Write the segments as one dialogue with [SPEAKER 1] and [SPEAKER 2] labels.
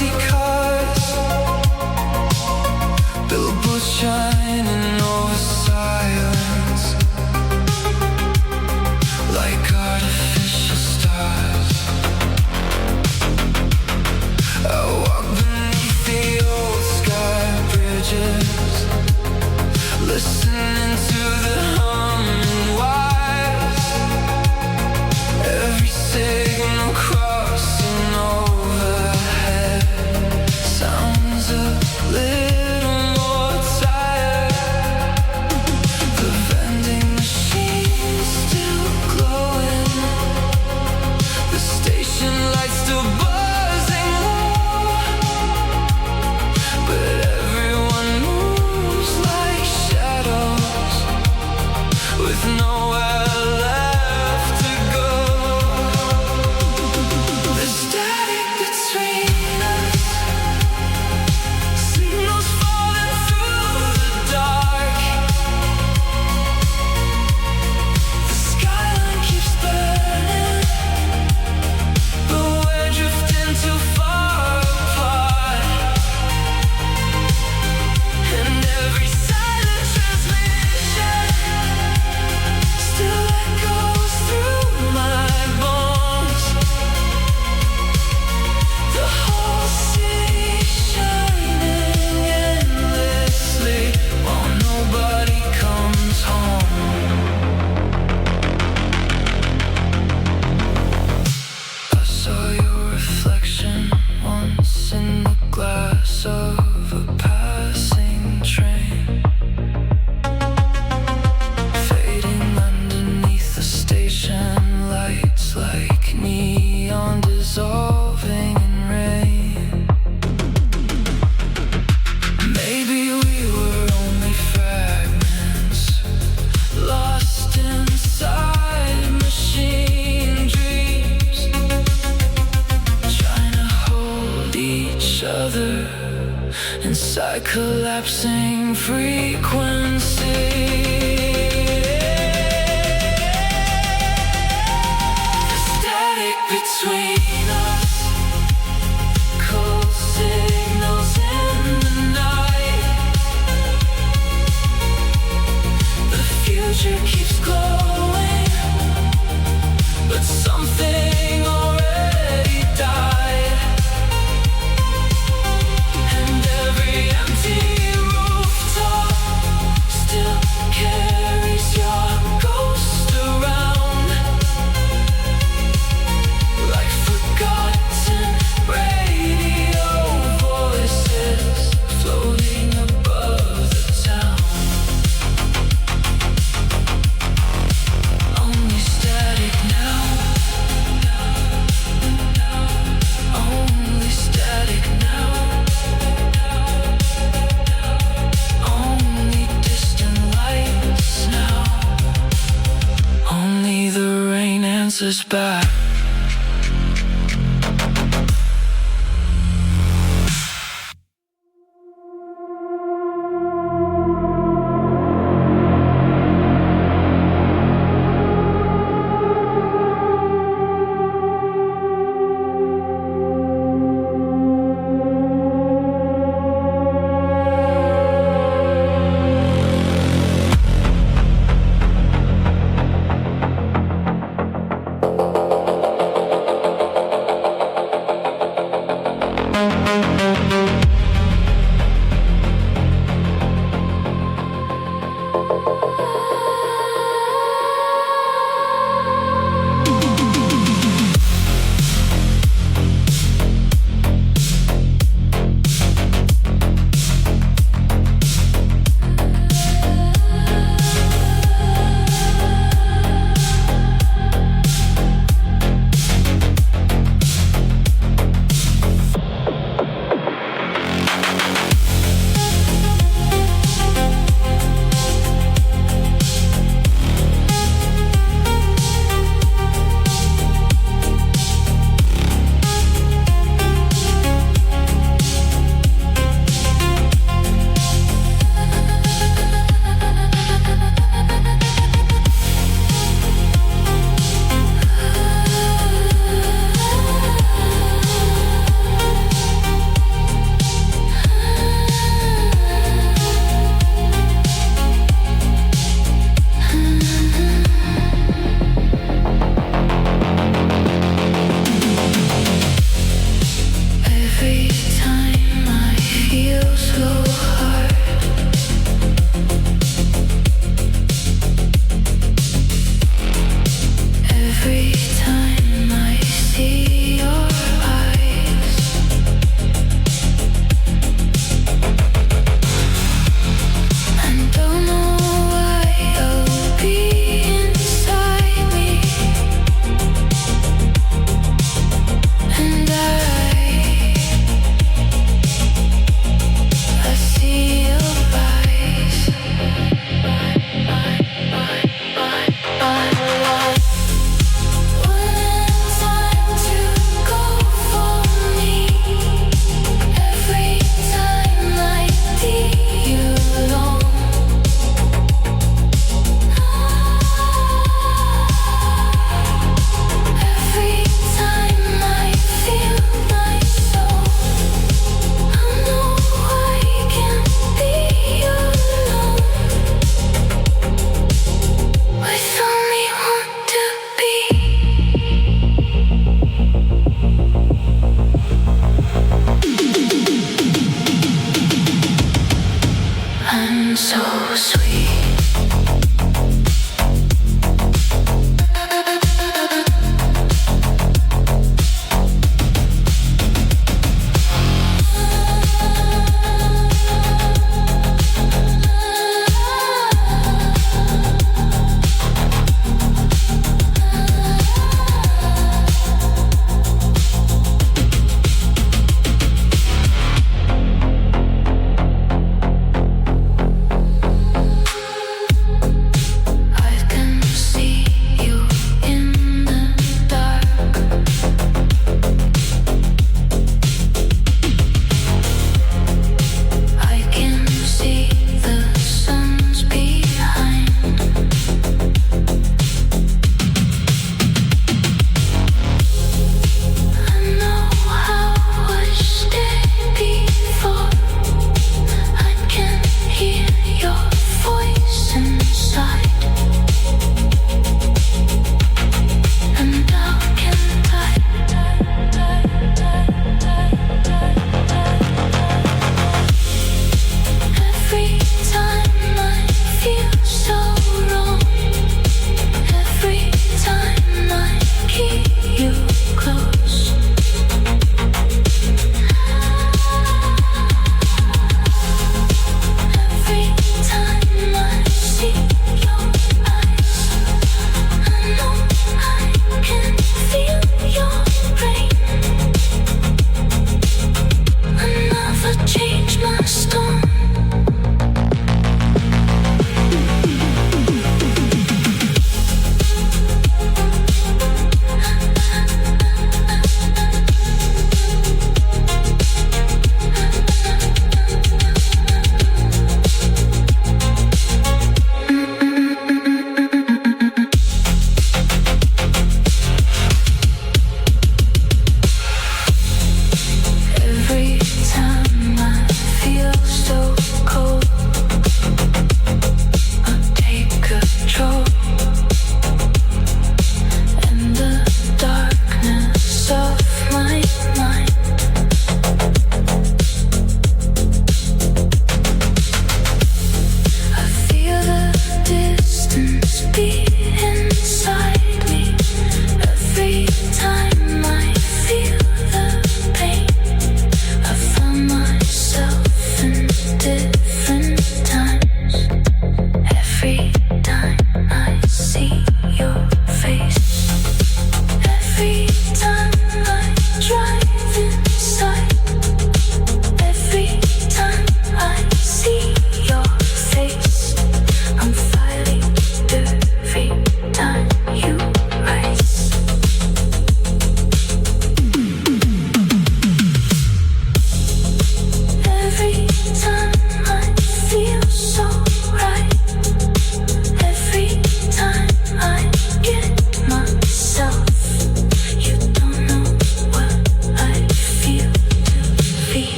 [SPEAKER 1] empty cars, billboards shining over silence like artificial stars. I walk beneath the old sky bridges, listening to the humming wires. Every signal crossing overhead sounds a little more tired. The vending machine's still glowing, the station lights still buzzing low, but everyone moves like shadows with nowhere left to go. The static between us, signals falling through the dark. The skyline keeps burning, but we're drifting too far apart. And every silent transmission still echoes through my bones. The whole city shining endlessly while nobody comes home. I saw your reflection once in the glass of a passing train, fading underneath the station lights like neon dissolving in rain. Maybe we were only fragments, lost inside machine dreams, trying to hold each other inside collapsing frequency. The static between us, cold signals in the night. The future keeps glowing, but something already died. And every empty rooftop still carries your ghost around, like forgotten radio voices floating above the town. Only static now, only static now, only distant lights now, only the rain answers back.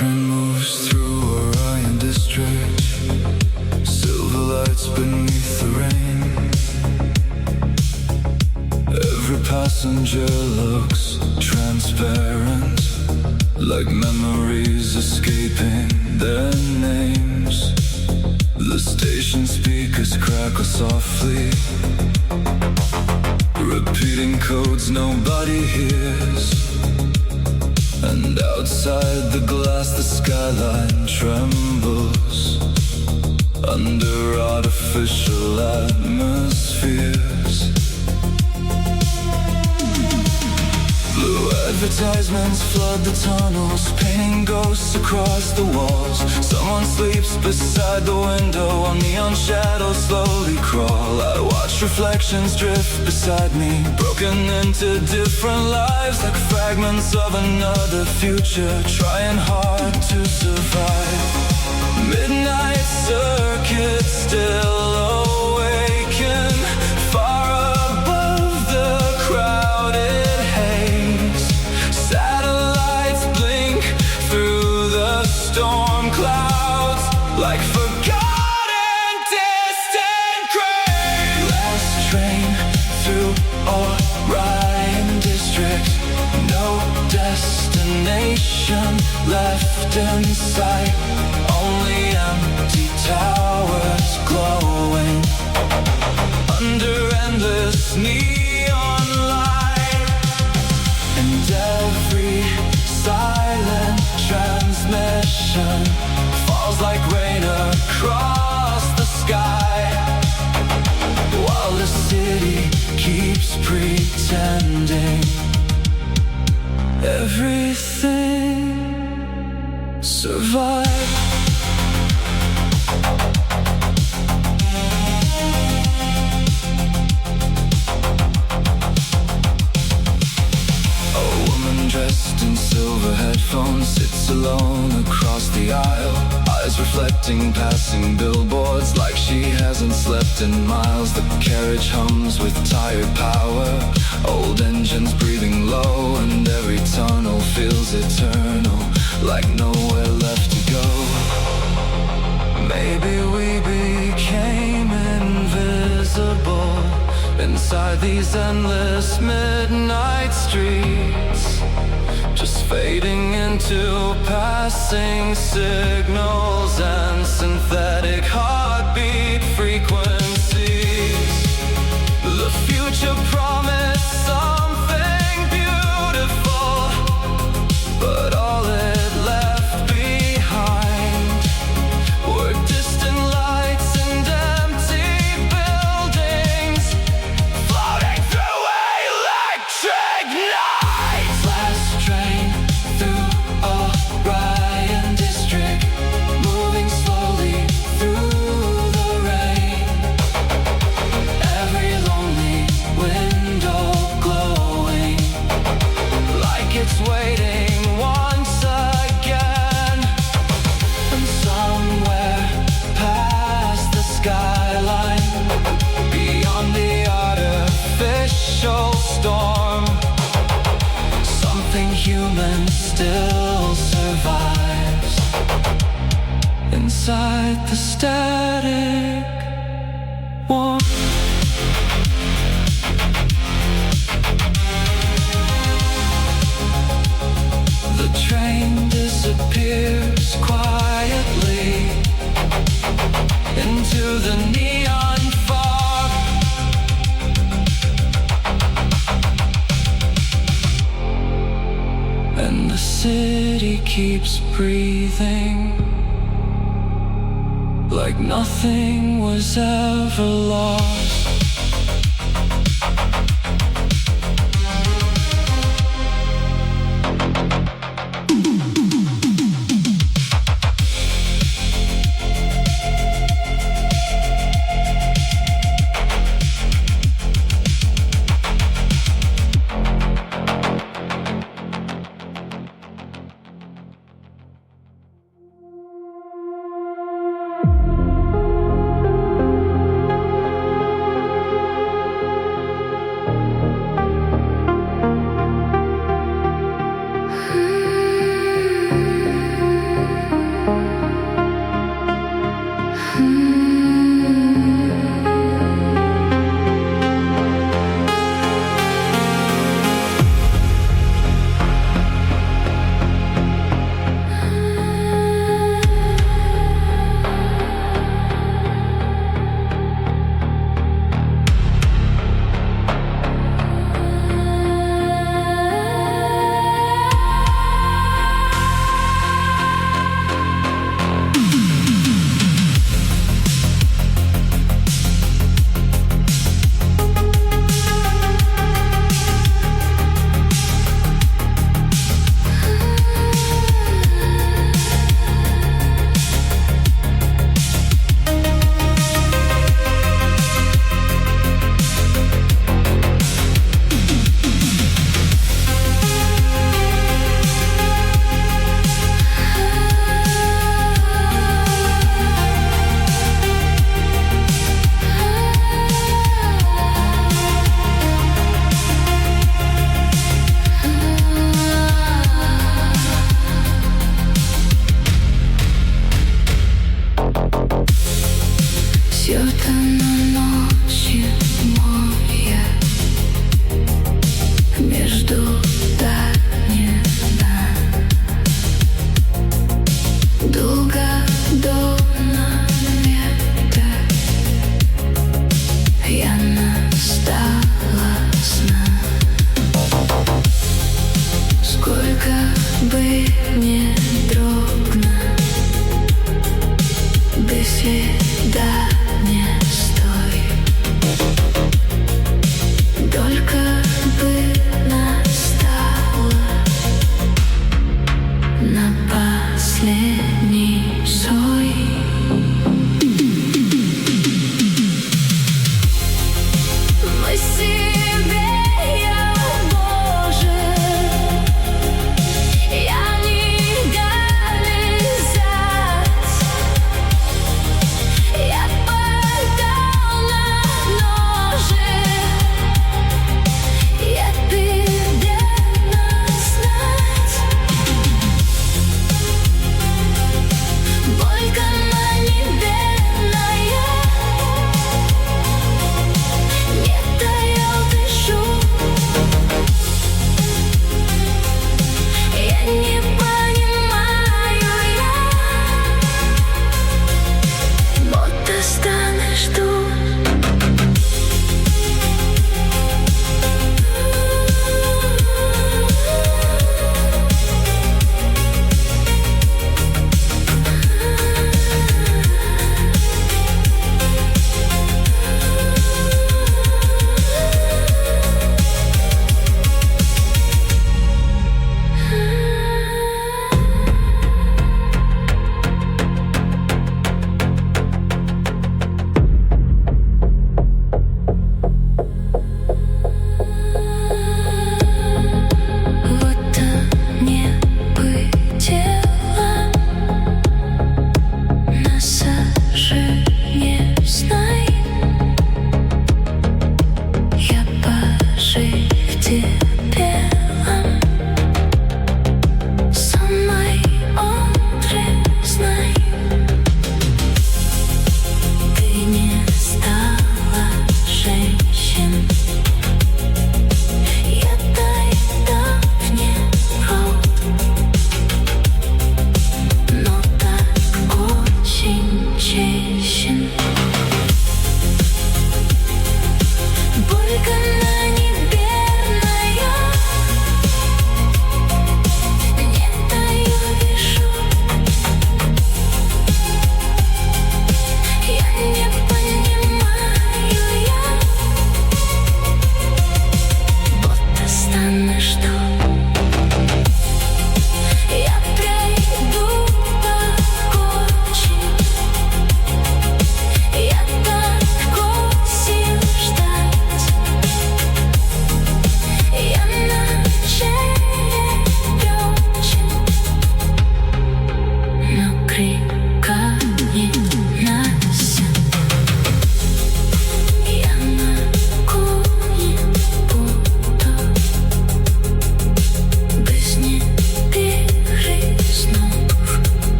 [SPEAKER 1] train moves through Orion district, silver lights beneath the rain. Every passenger looks transparent, like memories escaping their names. The station speakers crackle softly, repeating codes nobody hears. And outside the glass the skyline trembles under artificial atmospheres. Blue advertisements flood the tunnels, painting ghosts across the walls. Someone sleeps beside the window, while neon shadows slowly crawl. I watch reflections drift beside me, broken into different lives, like fragments of another future, trying hard to survive. Midnight circuit still awaken, far above the crowded haze. Satellites blink through the storm clouds, like forgotten distant graves. Last train through Orion. destination left in sight. Only empty towers glowing under endless neon light. And every silent transmission falls like rain across the sky, while the city keeps pretending everything survived. Dressed in silver headphones, sits alone across the aisle, eyes reflecting passing billboards like she hasn't slept in miles. The carriage hums with tired power, old engines breathing low, and every tunnel feels eternal, like nowhere left to go. Maybe we became invisible inside these endless midnight streets, just fading into passing signals and synthetic heartbeat frequencies. The future promised something beautiful, but all it left behind were distant lights and empty buildings floating through electric nights. Last train through Orion district, moving slowly through the rain. Every lonely window glowing like it's waiting once again. And somewhere past the skyline, beyond the artificial storm, something human still survives inside the static warmth. The train disappears quietly into the neon fog. And the city keeps breathing like nothing was ever lost.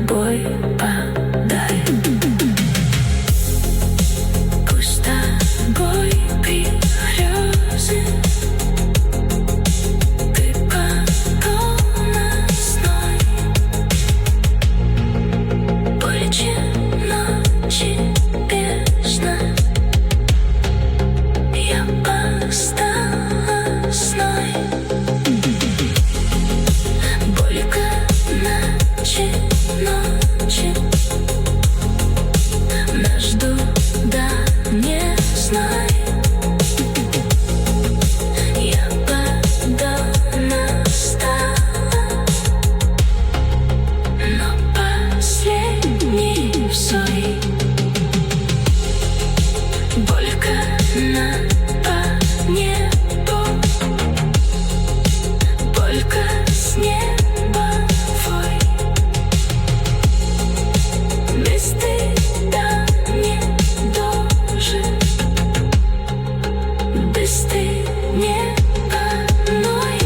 [SPEAKER 2] тобой подай. Пусть с тобой березы, ты полносной. Полечи ночи бездна, я посталосной. Болька ночи, ночи, между да не знай. Я подонастала, но последний всой. Болька на по небу, болька с неба твой. Без стыда не дожит, без ты не одной.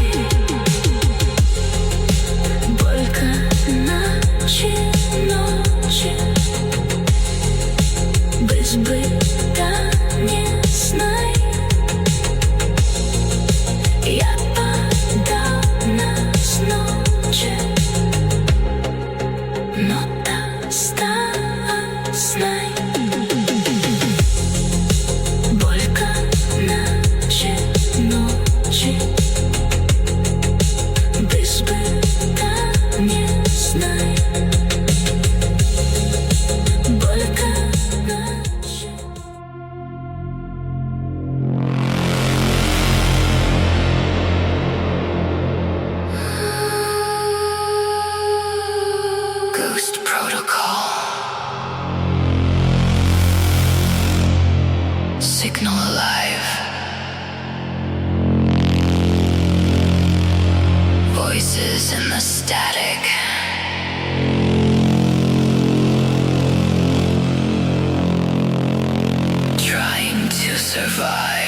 [SPEAKER 2] Болька ночи, ночи, без быта не знай. Я подалась ночи, но осталась, знай. Болька ночи, ночи, без быта не знай. Болька ночи. Ghost Protocol. Signal alive. Voices in the static. Trying to survive.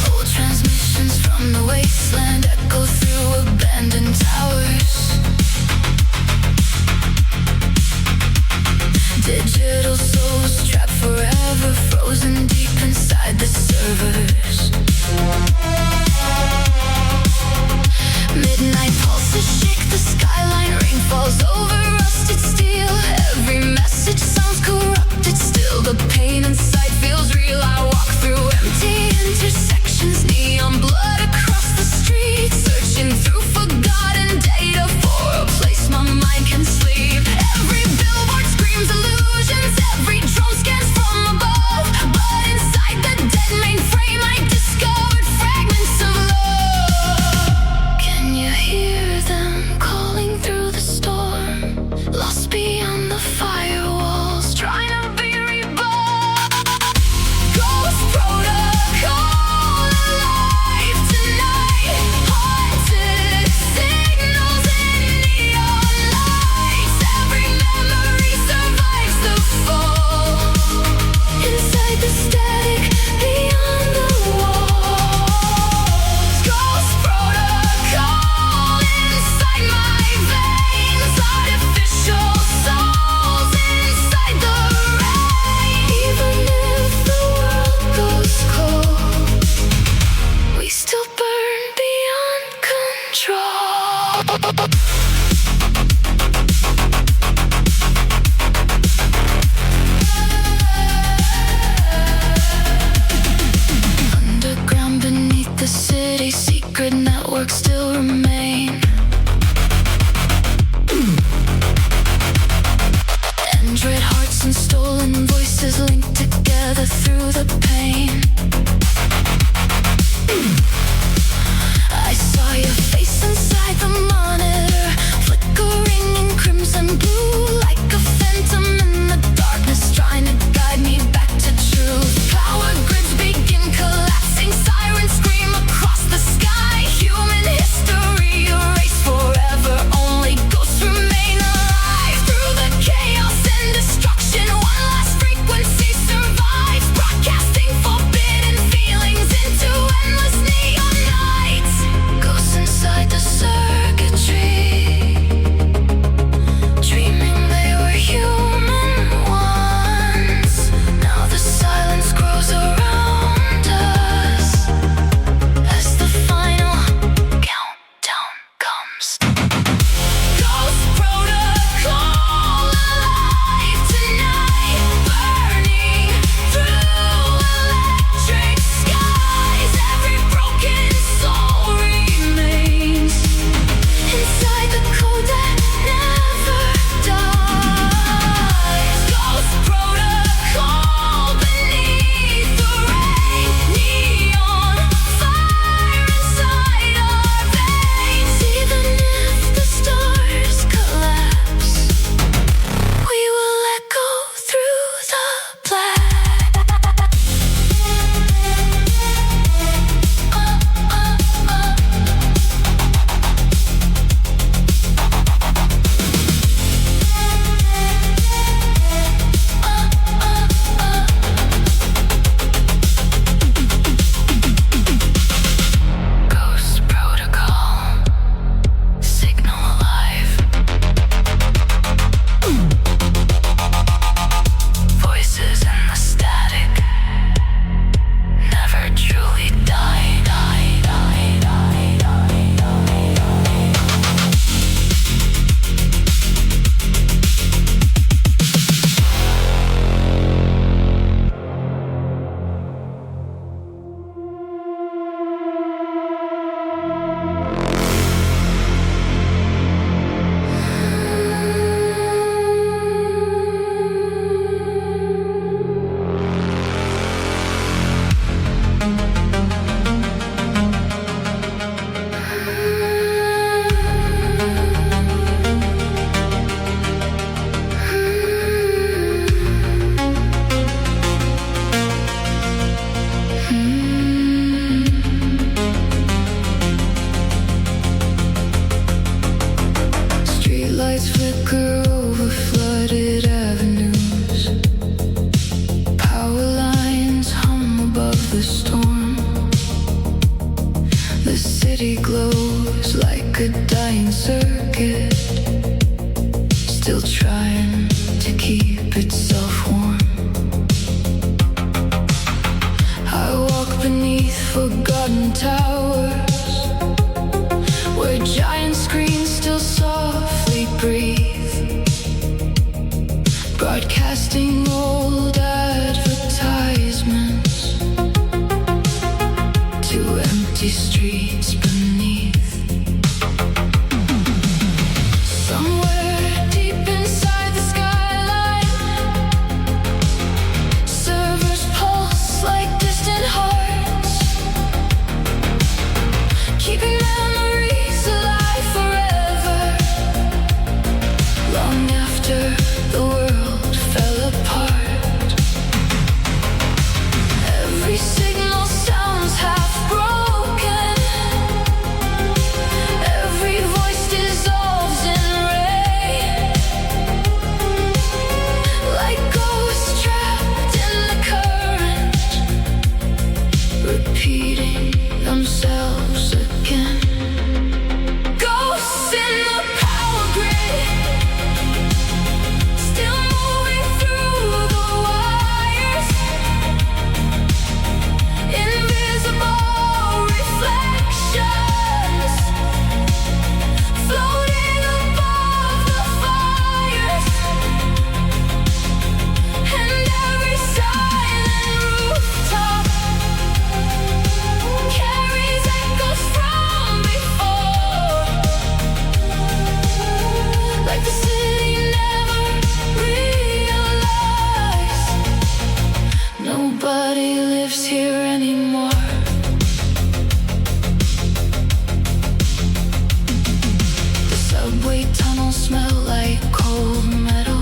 [SPEAKER 2] Old transmissions from the wasteland echo through abandoned towers. Digital souls trapped forever, frozen deep inside the servers. Midnight pulses shake the skyline, rain falls over rusted steel. Every message sounds corrupted, still the pain inside feels real. I walk through empty intersections, neon blood across the street, searching through forgotten data for a place my mind can sleep. Every billboard screams illusions, every drone scans from above, but inside the dead mainframe I discovered fragments of love. Can you hear them calling through the storm? Lost beyond the firewalls, trying to be reborn. Ghost protocol alive tonight. Haunted signals and neon lights. Every memory survives the fall. Inside the static, beyond the walls. Ghost protocol inside my veins. Artificial souls inside the rain. Even if the world goes cold, we still burn beyond control. Underground beneath the city, secret networks still remain. Android hearts and stolen voices linked together through the pain.
[SPEAKER 1] city glows like a dying circuit, still trying to keep itself warm. I walk beneath forgotten towers, where giant screens still softly breathe, broadcasting old advertisements to empty streets beneath. Somewhere deep inside the skyline, servers pulse like distant hearts, keeping memories alive forever, long after the world fell apart. Every signal sounds half broken, every voice dissolves in rain, like ghosts trapped in the current, repeating themselves again. Ghosts in the power grid, still moving through the wires, invisible reflections, floating above the fires, and every silent rooftop carries echoes from before, like the city never realized nobody lives here anymore. The subway tunnels smell like cold metal,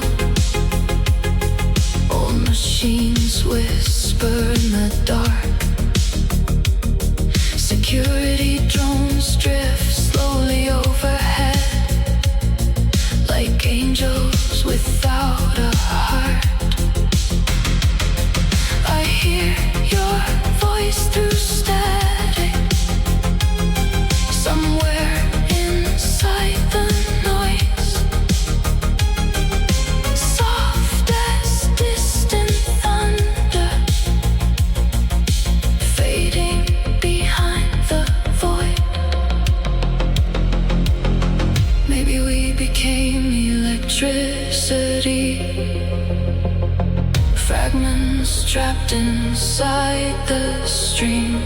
[SPEAKER 1] old machines whisper in the dark, security drones drift slowly overhead, like angels without a heart. I hear your voice through static, somewhere inside the noise, soft as distant thunder, fading behind the void. Maybe we became electricity, fragments trapped inside the stream,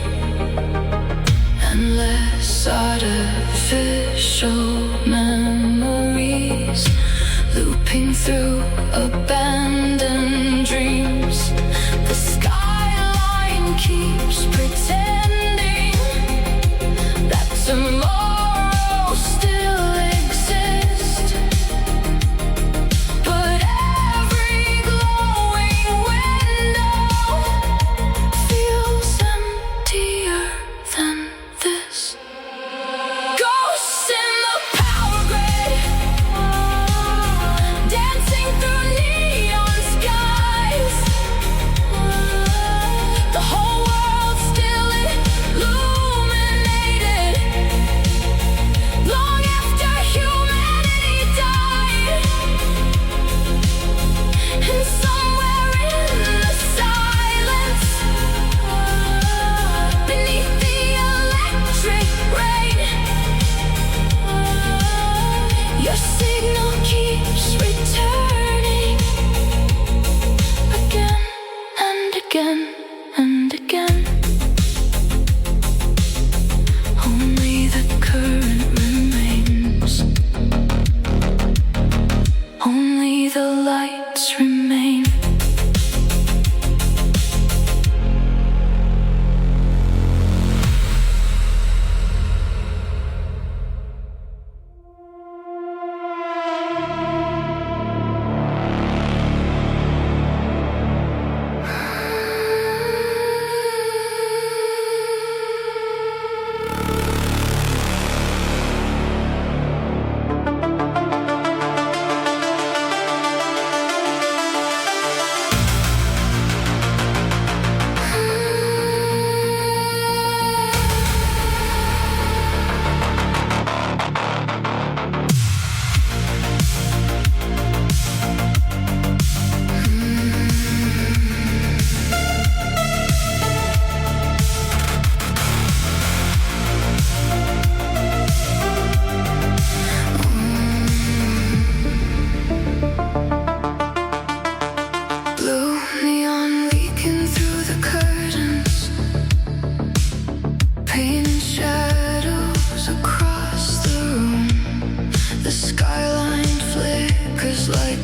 [SPEAKER 1] endless artificial memories, looping through abandoned dreams. The skyline keeps pretending that tomorrow still exists, but every glowing window feels emptier than this. Ghosts in the power grid, dancing through neon skies, the whole world still illuminated,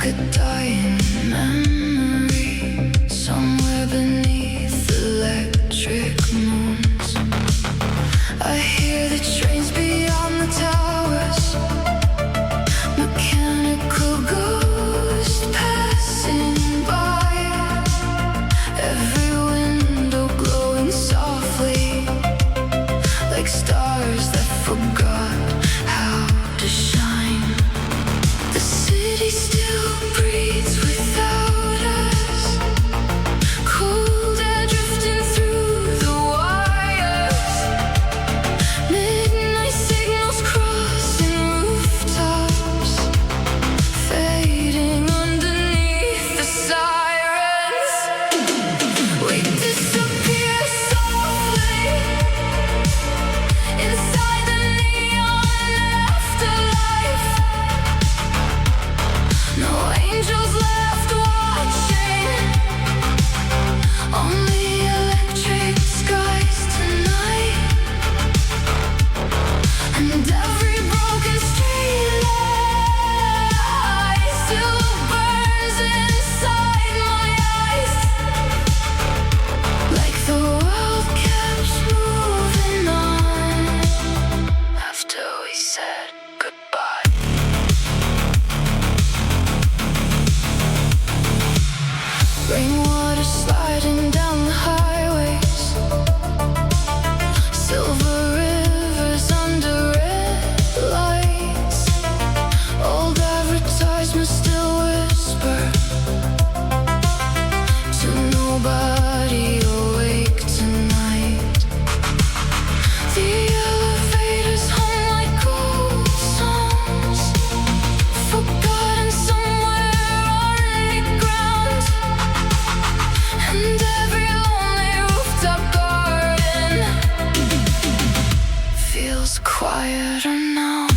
[SPEAKER 2] like a dying memory somewhere beneath electric moons. I hear the trains beyond the towers, mechanical ghosts passing by, every window glowing softly like stars that forgot how to shine. The city still breathes without us, cold air drifting through the wires, midnight signals crossing rooftops, fading underneath the sirens. We disappear softly inside the neon afterlife. No angels left watching, only electric skies tonight. And every broken street light still burns inside my eyes, like the world kept moving on after we said goodbye. Rainwater sliding down the highways, silver rivers under red lights, old advertisements still whisper to nobody awake tonight. The elevators hum like old songs, forgotten somewhere underground. And every lonely rooftop garden feels quieter now.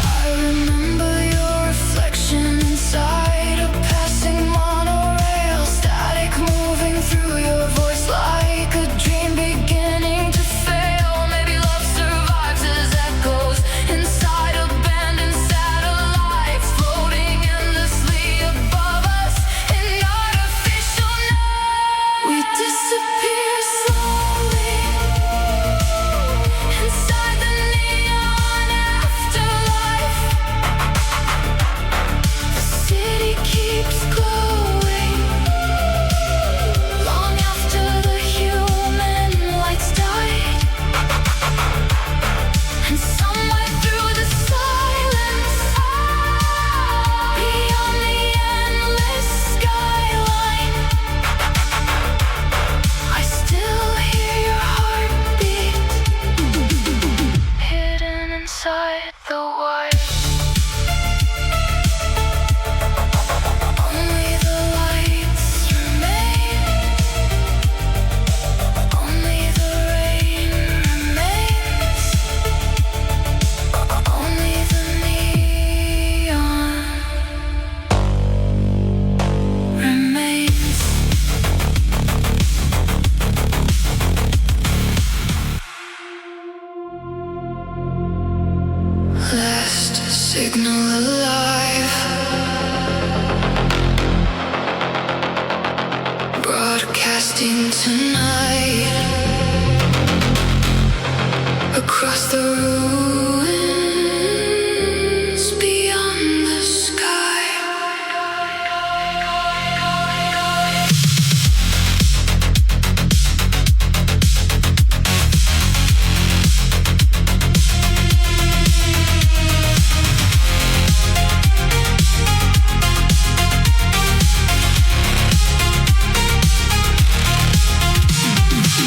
[SPEAKER 2] I remember your reflection inside a passing monorail, static moving through your voice like a dream beginning to fail. Maybe love survives as echoes inside abandoned satellites, floating endlessly above us in artificial night. We disappear slowly inside the neon afterlife. The city keeps glowing long after the human lights died. And somewhere through the silence, beyond the endless skyline, I still hear your heartbeat, hidden inside the wires. Only the lights remain, only the rain remains, only the neon remains. Last signal alive, broadcasting tonight across the ruins beyond the sky.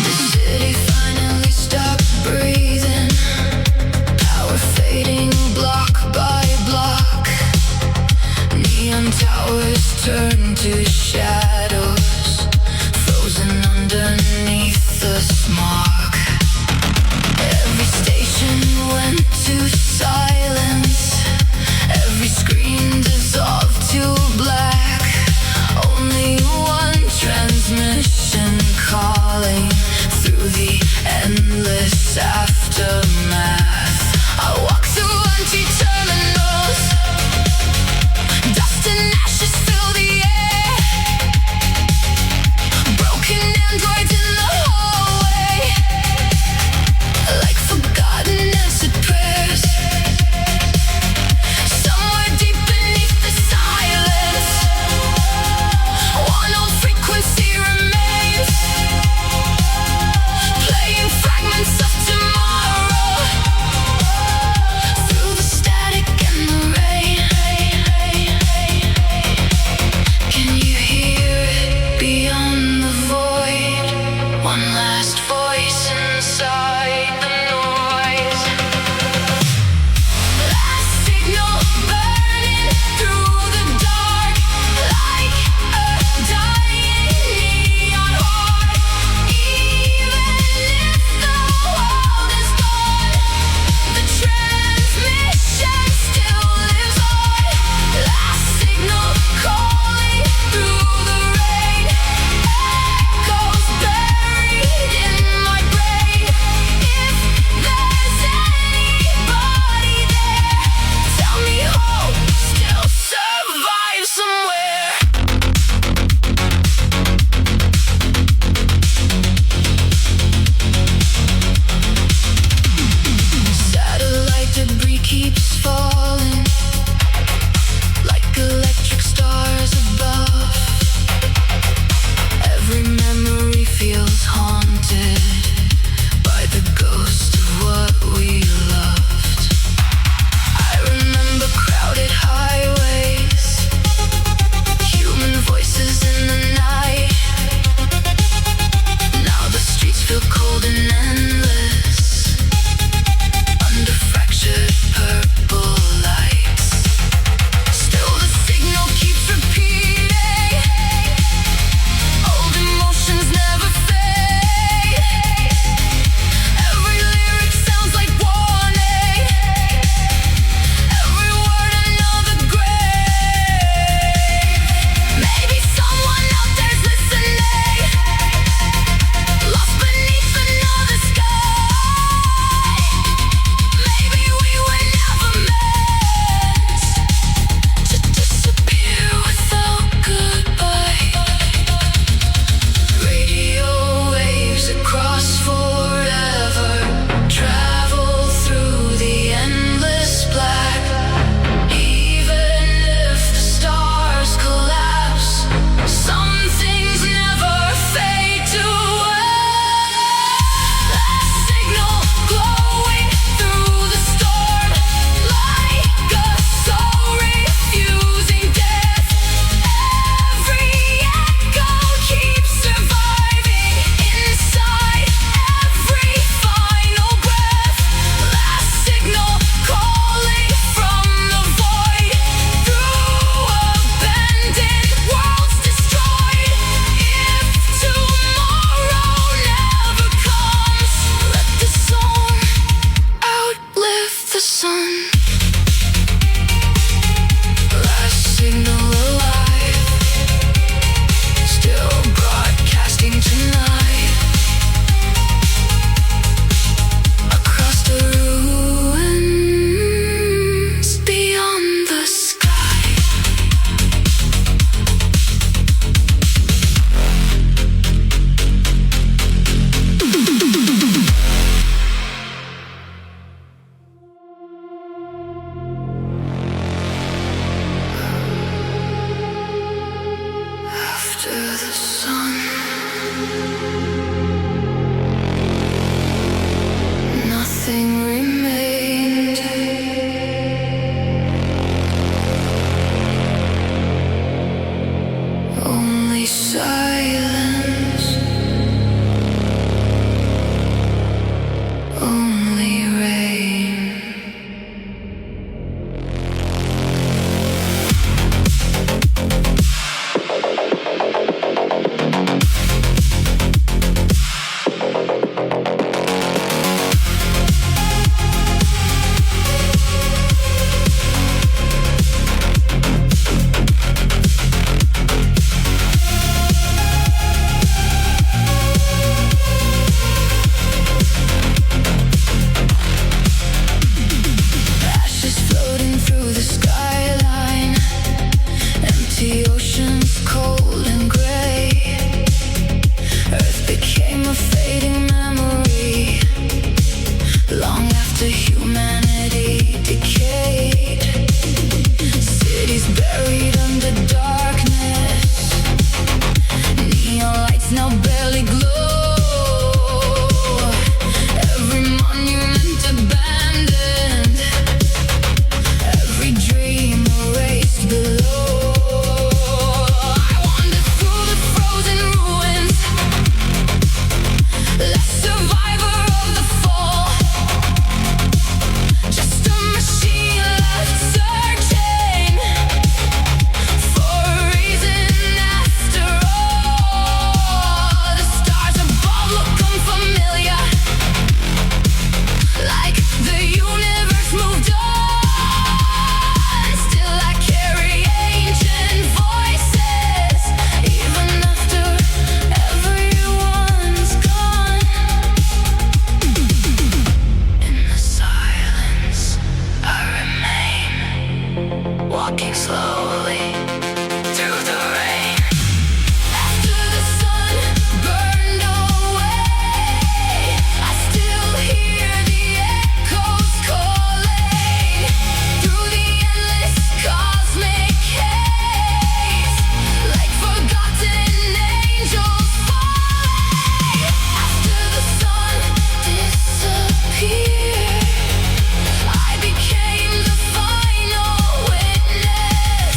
[SPEAKER 2] The city finally stopped breathing, power fading block by block. Neon towers turn to shadows, frozen underneath the smog. Every station went to silence, every screen dissolved to black. Only one transmission calling through the the sun, nothing remained. Only silence, only rain. Ashes floating through the skyline, empty oceans cold and gray. Earth became a fading memory long after humanity decayed. Cities buried under darkness, neon lights now barely glow. Every monument abandoned, every dream erased below. I wandered through the frozen ruins, last survivor of the fall. Just a machine left searching for a reason after all. The stars above look unfamiliar, like the universe moved on. Still I carry ancient voices, even after everyone's gone. In the silence I remain, walking slowly through the rain. After the sun burned away, I still hear the echoes calling through the endless cosmic haze, like forgotten angels falling. After the sun disappeared, I became the final witness.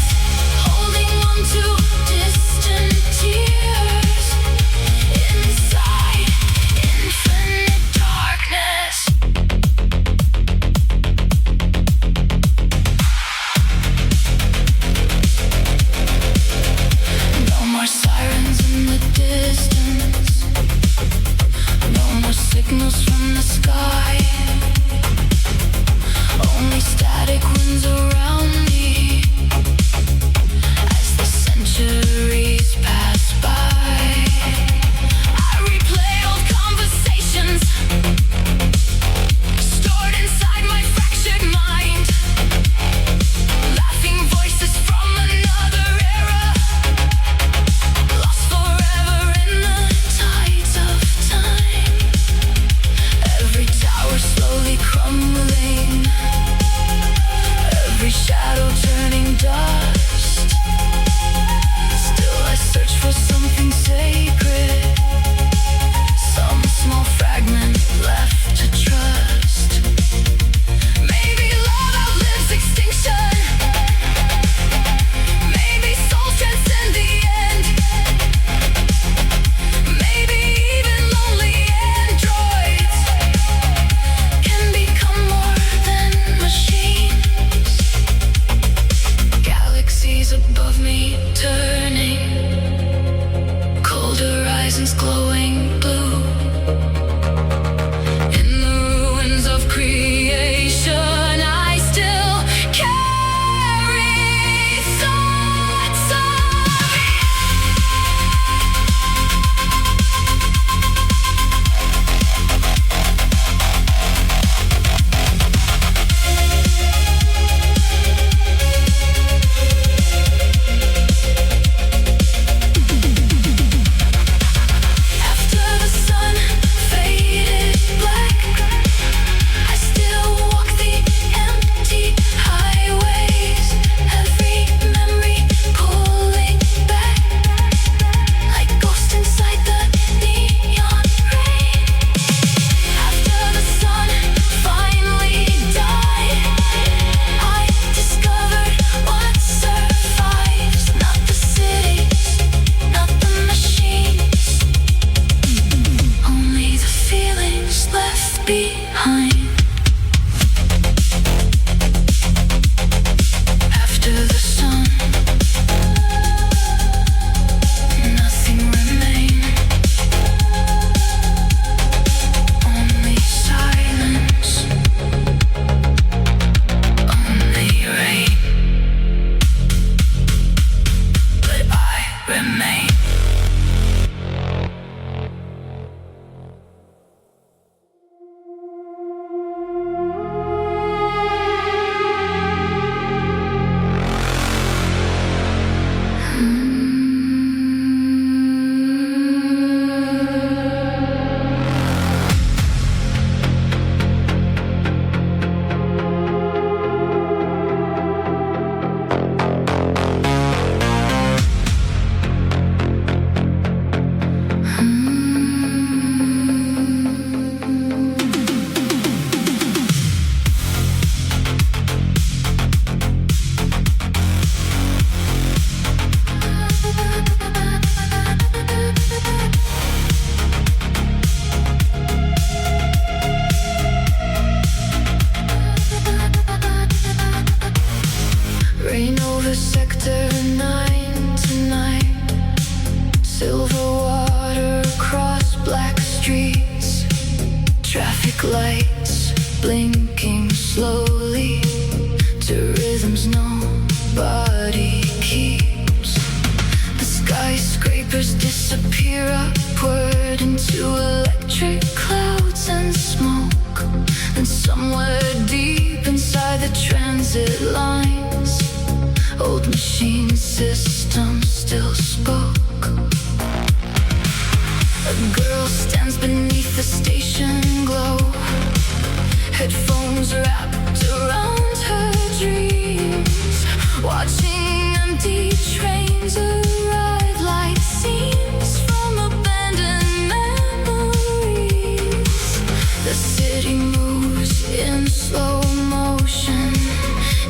[SPEAKER 2] Whispers disappear upward into electric clouds and smoke. And somewhere deep inside the transit lines, old machine systems still spoke. A girl stands beneath the station glow, headphones wrapped around her dreams, watching empty trains arrive like scenes from abandoned memories. The city moves in slow motion,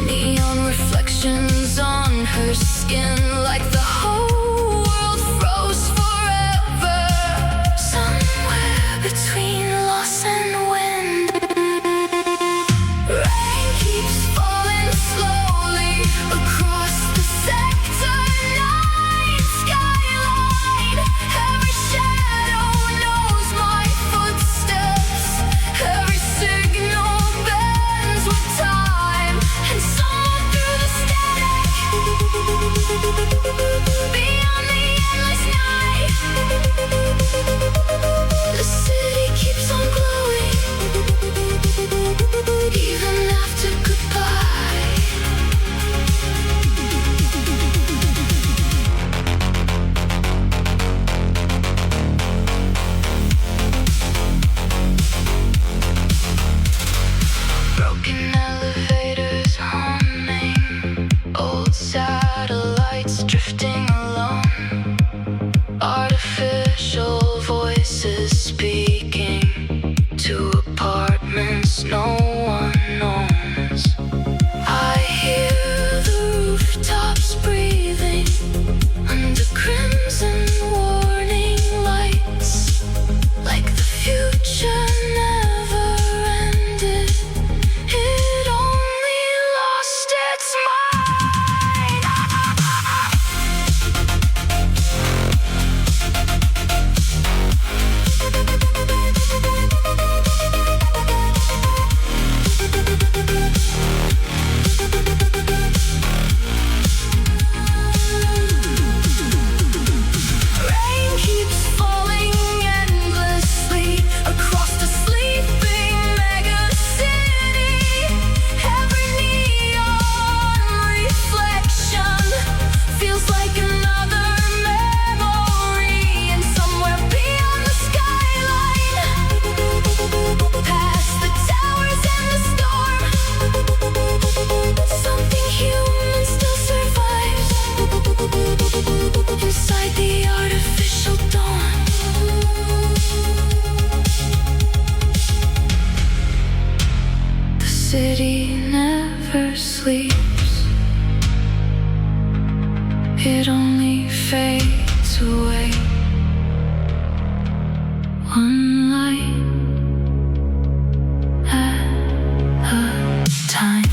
[SPEAKER 2] neon reflections on her skin, like the whole world froze forever, somewhere between loss and wind. Rain keeps falling slowly across the sector 9 skyline. Every shadow knows my footsteps, every signal bends with time, and someone through the static, beyond the endless night, the city keeps on glowing, even after goodbye. Broken elevators humming, old satellites drifting alone, artificial voices speaking to apartments no one owns. I hear the rooftops breathing under crimson warning lights, like the future never ended, it only lost its mind. Rain keeps falling endlessly across the sleeping megacity. Every neon reflection feels like another memory, and somewhere beyond the skyline, past the towers and the storm, something human still survives inside the artificial dawn. The city never sleeps, it only fades away, one light at a time.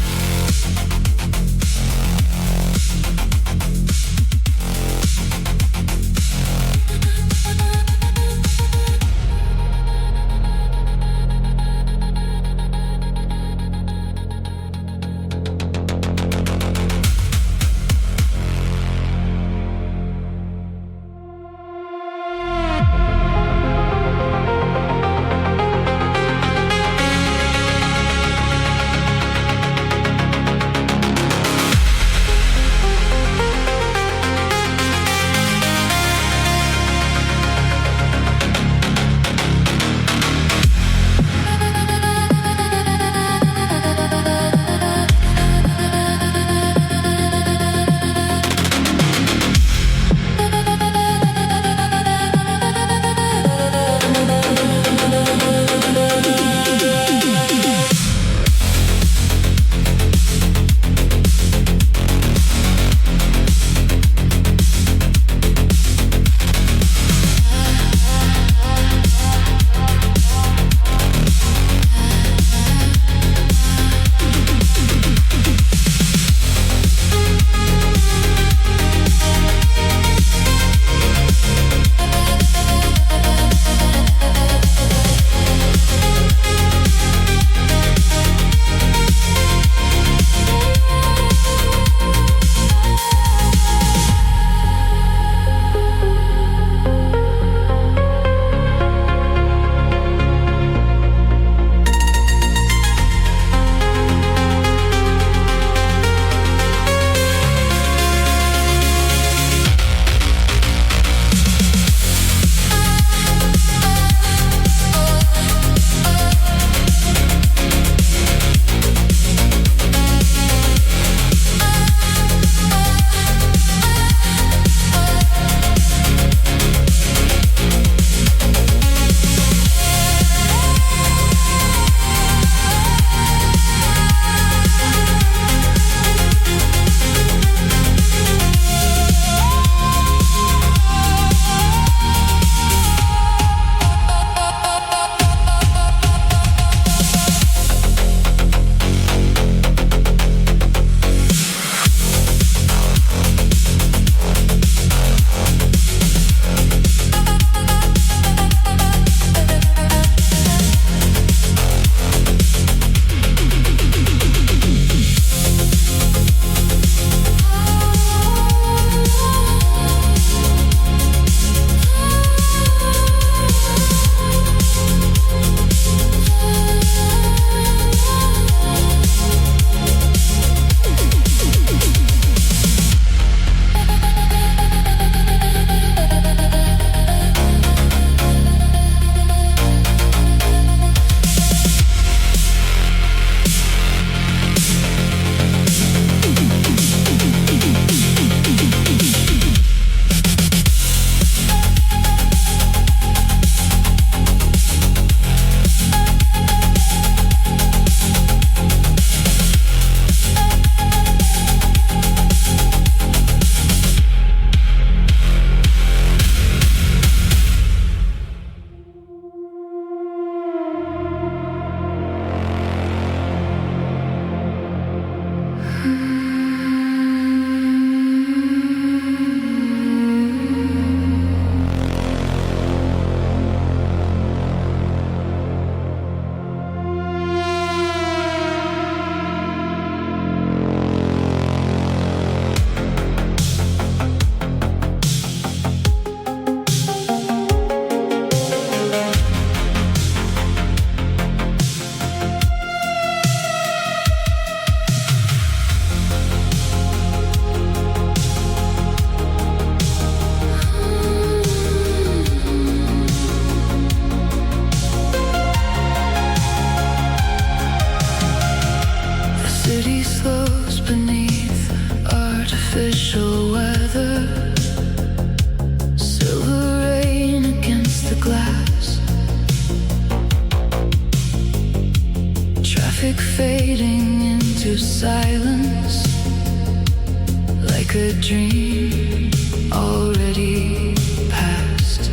[SPEAKER 2] dream already past.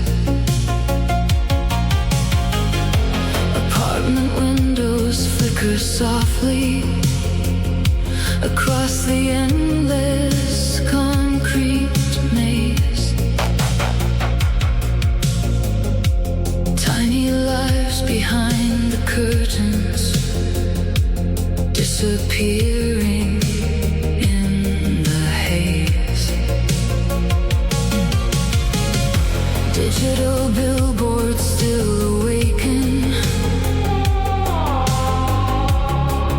[SPEAKER 2] Apartment windows flicker softly across the endless concrete maze. Tiny lives behind the curtains, disappearing in the haze. Digital billboards still awaken,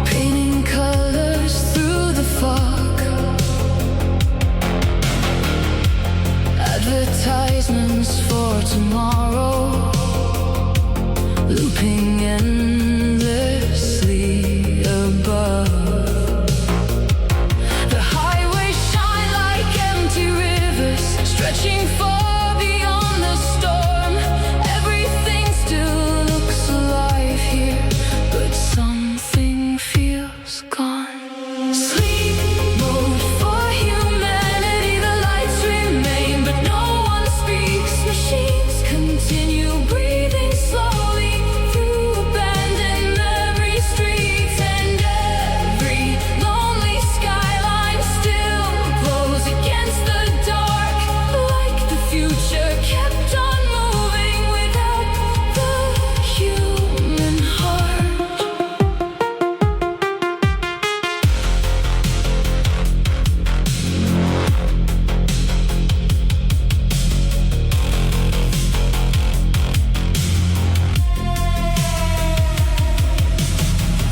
[SPEAKER 2] painting colors through the fog. Advertisements for tomorrow, looping endlessly above. The highways shine like empty rivers, stretching far beyond the storm. Everything still looks alive here, but something feels gone. Sleep mode for humanity, the lights remain, but no one speaks. Machines continue breathing slowly through abandoned memory streets, and every lonely skyline still glows against the dark, like the future kept on moving without the human heart.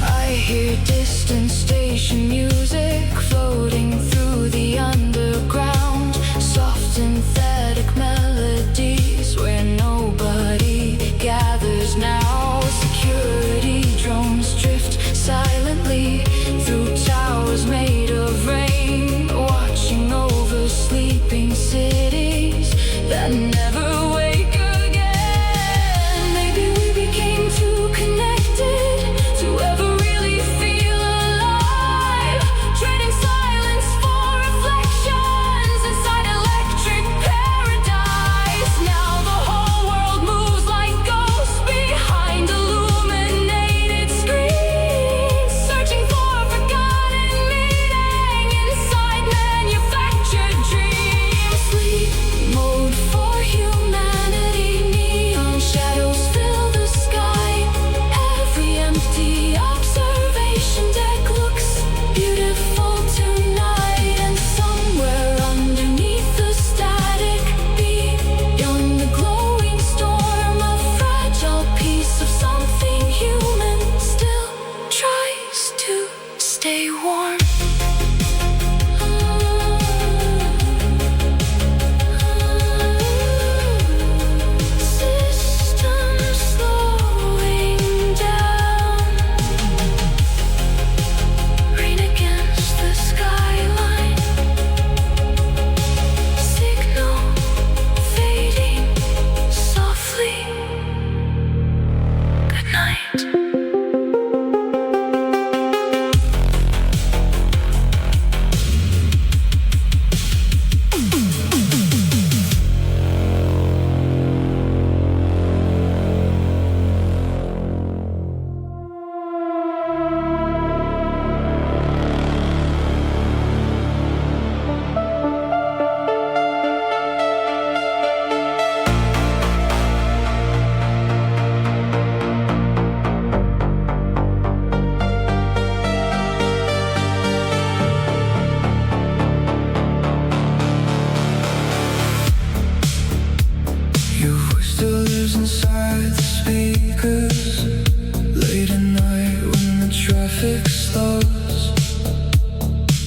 [SPEAKER 2] I hear distant station music floating through the underground, soft synthetic melodies where nobody gathers now. Security drones drift silently through towers made of rain, watching over sleeping cities that never wake again. Maybe we became too connected to ever really feel alive, trading silence for reflections inside electric paradise. Now the whole world moves like ghosts behind illuminated screens, searching for forgotten meaning inside manufactured dreams. Sleep mode for humanity, neon shadows fill the sky. Every empty observation deck looks beautiful tonight, and somewhere underneath the static, beyond the glowing storm, a fragile piece of something human still tries to stay warm. Systems slowing down, rain against the skyline, signal fading softly. Good night. Your voice still lives inside the speakers, late at night when the traffic slows,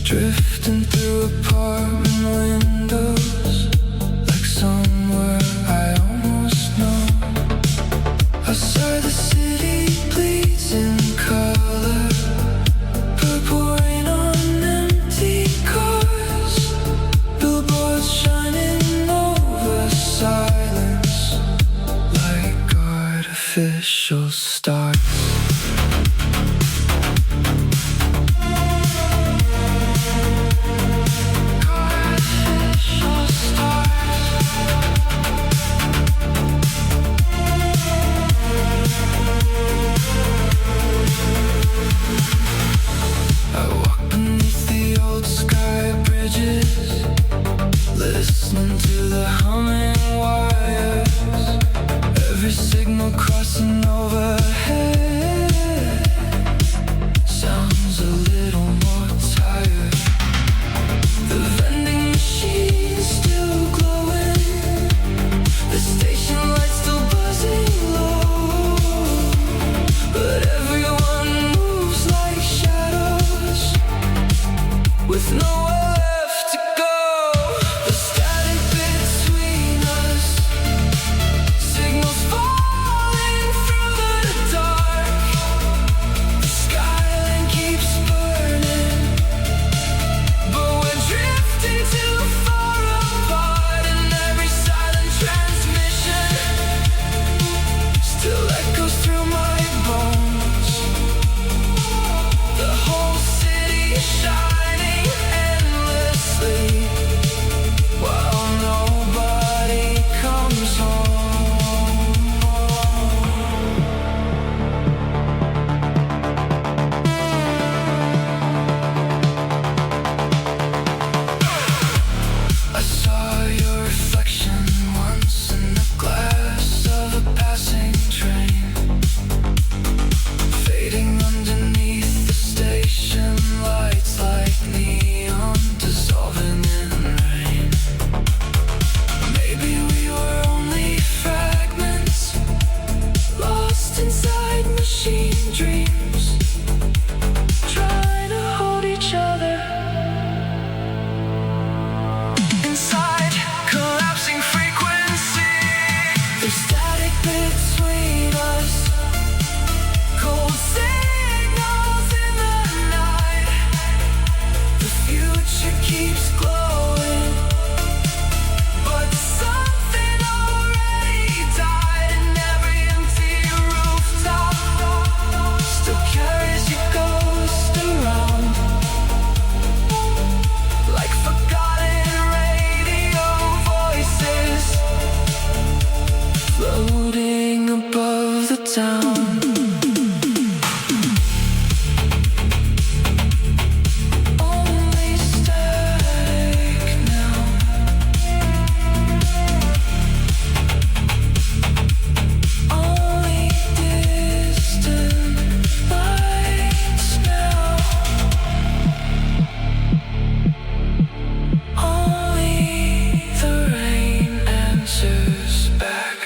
[SPEAKER 2] drifting through apartment windows like somewhere I almost know. Outside the city bleeds in color, purple rain on empty cars, billboards shining over silence like artificial stars. Cars
[SPEAKER 1] the humming wires, every signal crossing overhead sounds a little more tired. The vending machine's still glowing, the station lights still buzzing low, but everyone moves like shadows with nowhere left to go. The static between us, signals falling through the dark. The skyline keeps burning, but we're drifting too far apart, and every silent transmission still echoes through my bones. The whole city shining endlessly while nobody comes home. I saw your reflection once in the glass of a passing train, fading underneath the station lights like neon, dissolving in rain. Maybe we were only fragments, lost inside machine dreams, trying to hold each other inside collapsing frequency. There's static between us, cold signals in the night. The future keeps glowing, but something already died, and every empty rooftop still carries your ghost around, like forgotten radio voices floating above the town. Only static now. Only distant lights now. Only the rain answers back.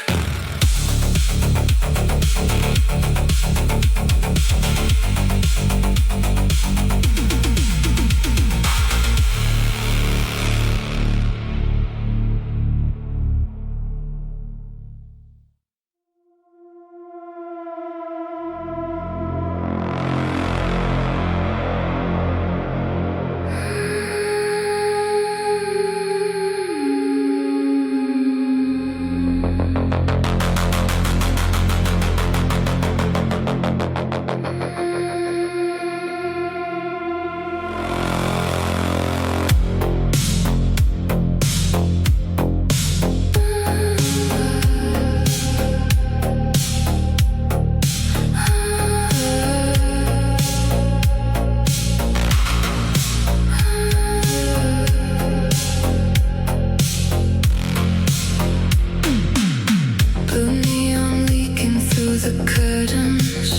[SPEAKER 1] Blue neon leaking through the curtains,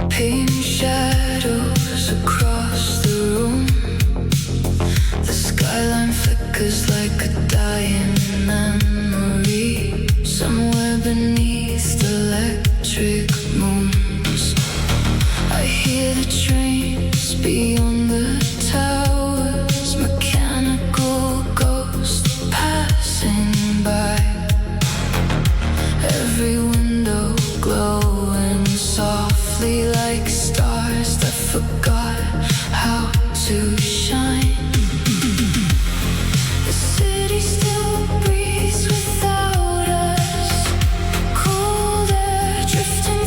[SPEAKER 1] painting shadows across the room. The skyline flickers like a dying memory, somewhere beneath the electric moons. I hear the trains beyond the towers, mechanical ghosts passing by. Every window glowing softly like stars that forgot how to shine. The city still breathes without us, cold air drifting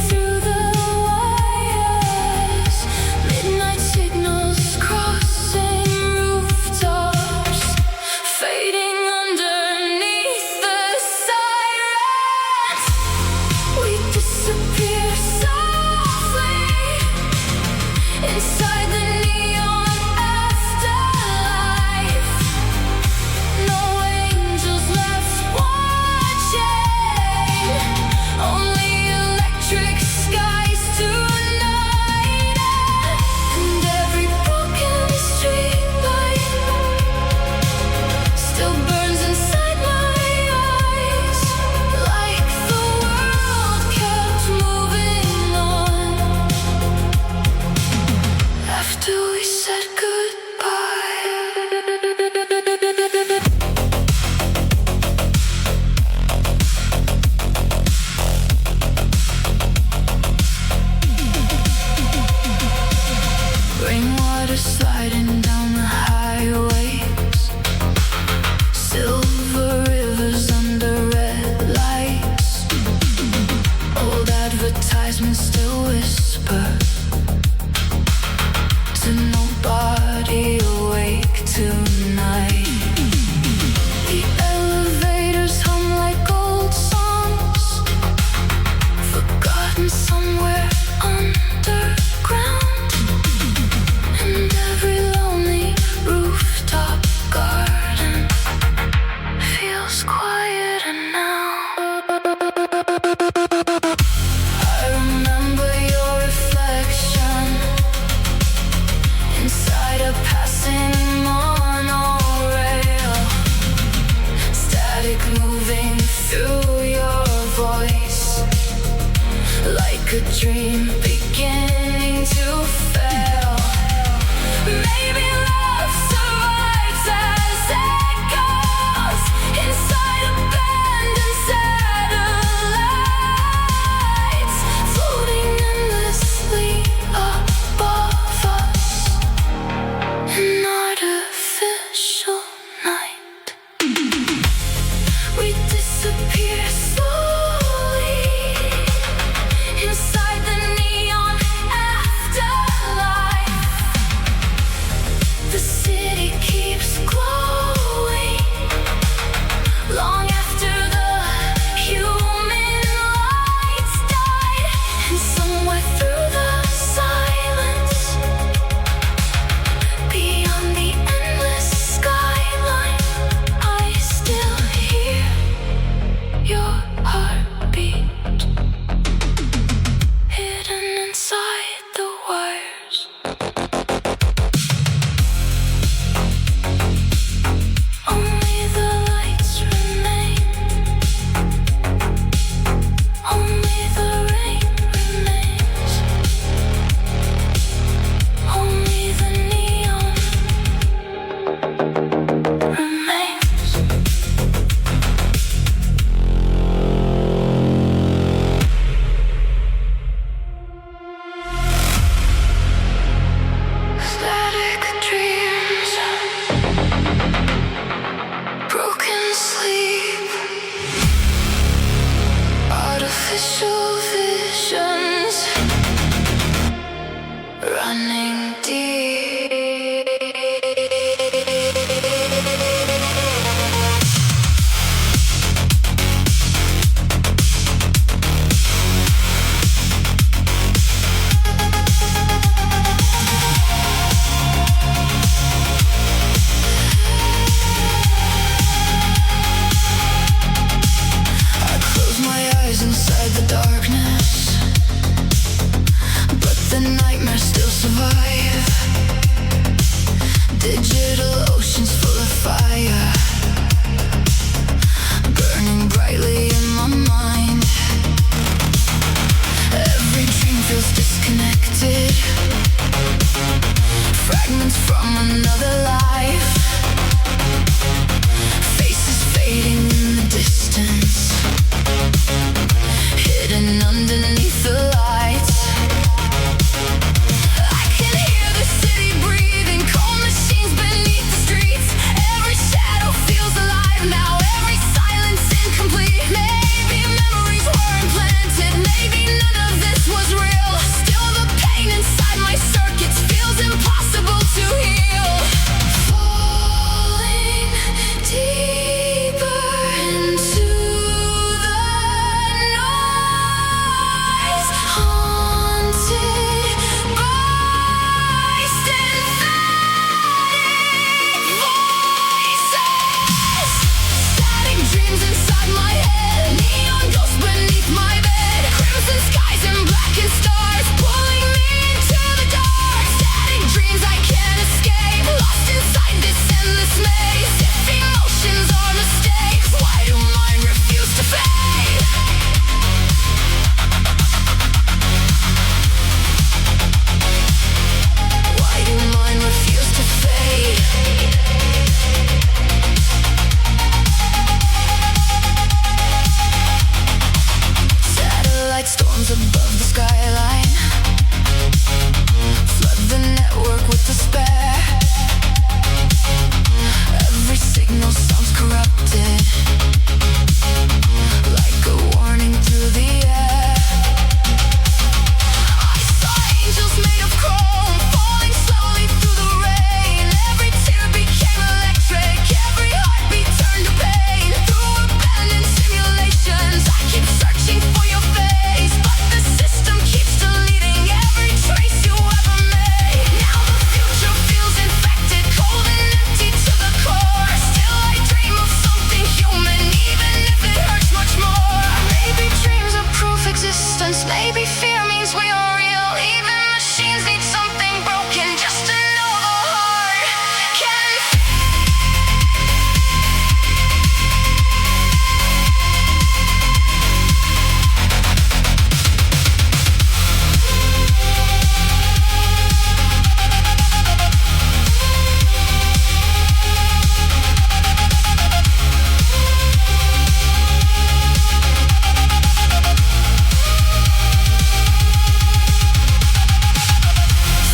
[SPEAKER 2] No sounds corrupted, like a warning through the air. I saw angels made of chrome, falling slowly through the rain. Every tear became electric, every heartbeat turned to pain. Through abandoned simulations, I keep searching for your face, but the system keeps deleting every trace you ever made. Now the future feels infected, cold and empty to the core. Still I dream of something human, even if it hurts much more. Maybe dreams are proof existence, maybe fear means we are real. Even machines need something broken just to know the heart can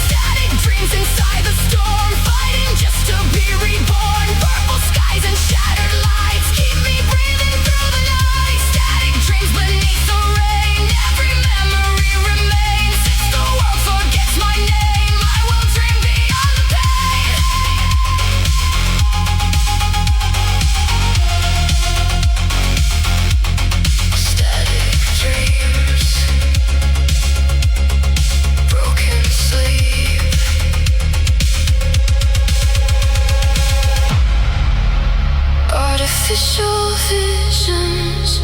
[SPEAKER 2] Static dreams inside the storm, fighting just to be reborn. Purple skies and shattered lights keep me breathing through the night. Static dreams beneath the rain, every memory remains. If the world forgets my name, I will dream beyond the pain. Static dreams, broken sleep. Artificial visions,